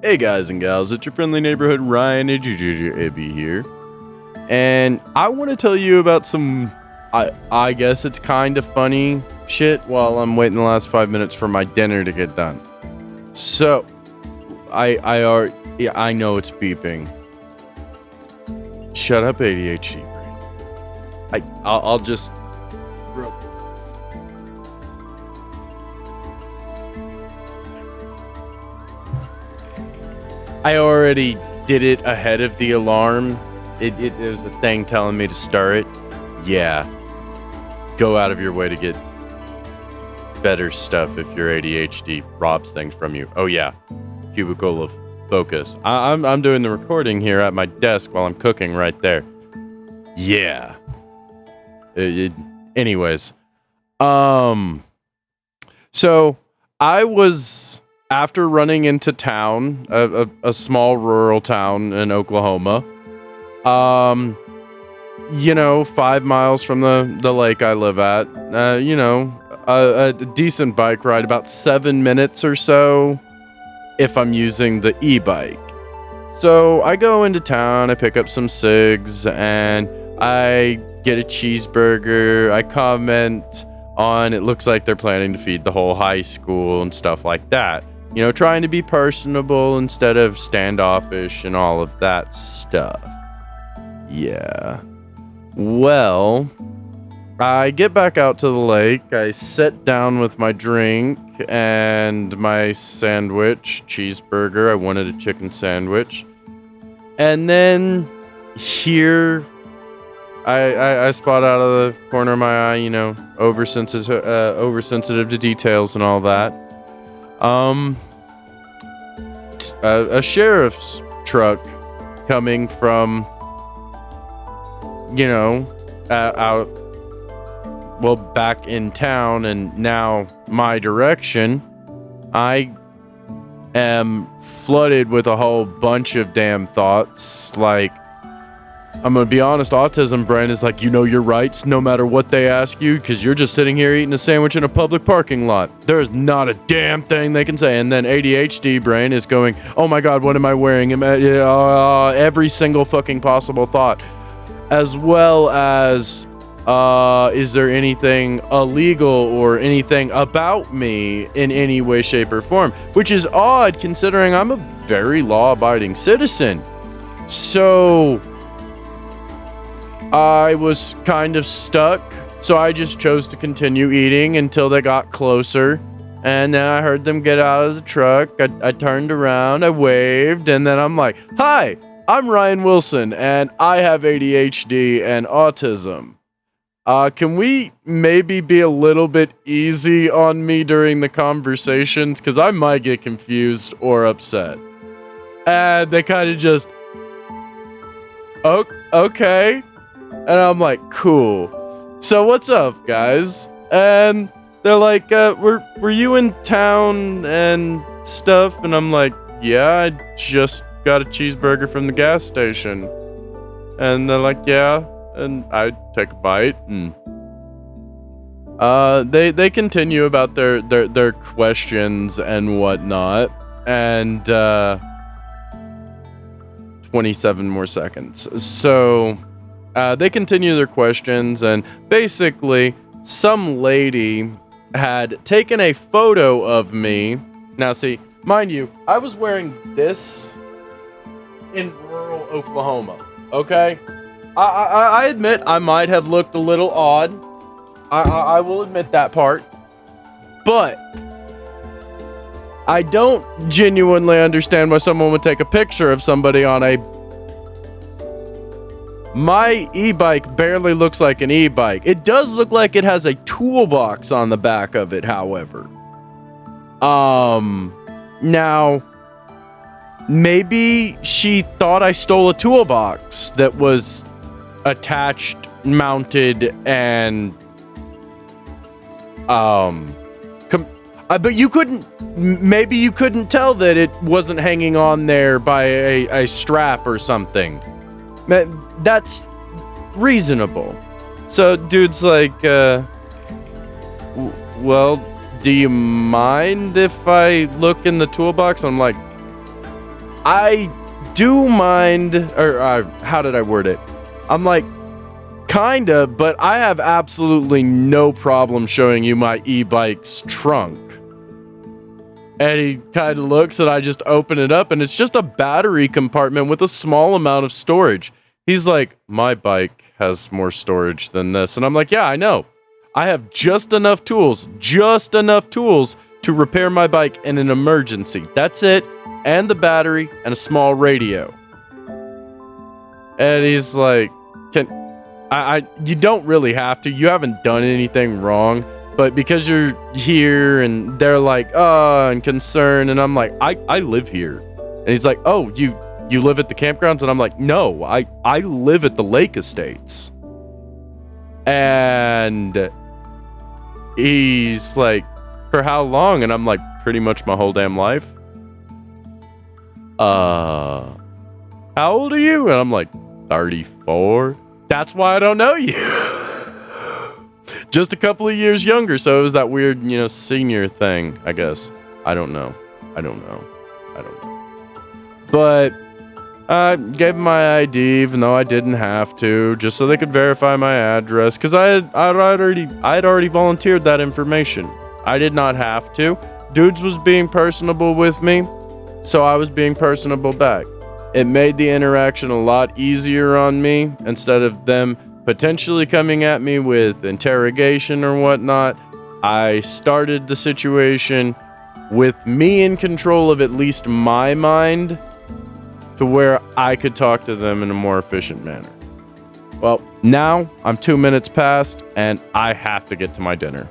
Hey guys and gals, it's your friendly neighborhood Ryan AB here, and I want to tell you about some, I guess it's kind of funny shit while I'm waiting the last 5 minutes for my dinner to get done. So, I know it's beeping. Shut up, ADHD brain. I'll just. I already did it ahead of the alarm. It was a thing telling me to start it. Yeah. Go out of your way to get better stuff if your ADHD robs things from you. Oh yeah. Cubicle of focus. I'm doing the recording here at my desk while I'm cooking right there. Yeah. Anyways. So I was... After running into town, a small rural town in Oklahoma, 5 miles from the lake I live at, a decent bike ride, about 7 minutes or so, if I'm using the e-bike. So I go into town, I pick up some cigs, and I get a cheeseburger. I comment on it looks like they're planning to feed the whole high school and stuff like that. Trying to be personable instead of standoffish and all of that stuff. Yeah. Well, I get back out to the lake. I sit down with my drink and my sandwich, cheeseburger. I wanted a chicken sandwich. And then here, I spot out of the corner of my eye, oversensitive to details and all that. A sheriff's truck coming from, back in town and now my direction. I am flooded with a whole bunch of damn thoughts, like, I'm gonna be honest, autism brain is like, your rights no matter what they ask you, because you're just sitting here eating a sandwich in a public parking lot. There's not a damn thing they can say. And then ADHD brain is going, oh my god, what am I wearing? Every single fucking possible thought. As well as, is there anything illegal or anything about me in any way, shape, or form? Which is odd, considering I'm a very law-abiding citizen. So... I was kind of stuck, so I just chose to continue eating until they got closer, and then I heard them get out of the truck. I turned around, I waved, and then I'm like, hi, I'm Ryan Wilson, and I have ADHD and autism. Can we maybe be a little bit easy on me during the conversations, because I might get confused or upset. And they kind of just, okay. And I'm like, cool. So what's up, guys? And they're like, were you in town and stuff? And I'm like, yeah, I just got a cheeseburger from the gas station. And they're like, yeah. And I take a bite, and they continue about their questions and whatnot. And 27 more seconds. So they continue their questions, and basically some lady had taken a photo of me. Now see, mind you, I was wearing this in rural Oklahoma, okay? I admit I might have looked a little odd. I will admit that part. But I don't genuinely understand why someone would take a picture of somebody on a... My e-bike barely looks like an e-bike. It does look like it has a toolbox on the back of it, however. Now, maybe she thought I stole a toolbox that was attached, mounted, and... but you couldn't... Maybe you couldn't tell that it wasn't hanging on there by a strap or something. That's reasonable. So dude's like, well, do you mind if I look in the toolbox? I'm like, I do mind, or how did I word it? I'm like, kinda, but I have absolutely no problem showing you my e-bike's trunk. And he kind of looks, and I just open it up, and it's just a battery compartment with a small amount of storage. He's like, my bike has more storage than this. And I'm like, yeah, I know. I have just enough tools to repair my bike in an emergency. That's it. And the battery and a small radio. And he's like, you don't really have to. You haven't done anything wrong. But because you're here and they're like, and concerned. And I'm like, I live here. And he's like, oh, you live at the campgrounds? And I'm like, no, I live at the lake estates. And he's like, for how long? And I'm like, pretty much my whole damn life. How old are you? And I'm like, 34. That's why I don't know you. Just a couple of years younger, so it was that weird, senior thing, I guess. I don't know. But I gave him my ID, even though I didn't have to, just so they could verify my address, because I had already volunteered that information. I did not have to. Dudes was being personable with me, so I was being personable back. It made the interaction a lot easier on me, instead of them potentially coming at me with interrogation or whatnot. I started the situation with me in control of at least my mind to where I could talk to them in a more efficient manner. Well, now I'm 2 minutes past and I have to get to my dinner.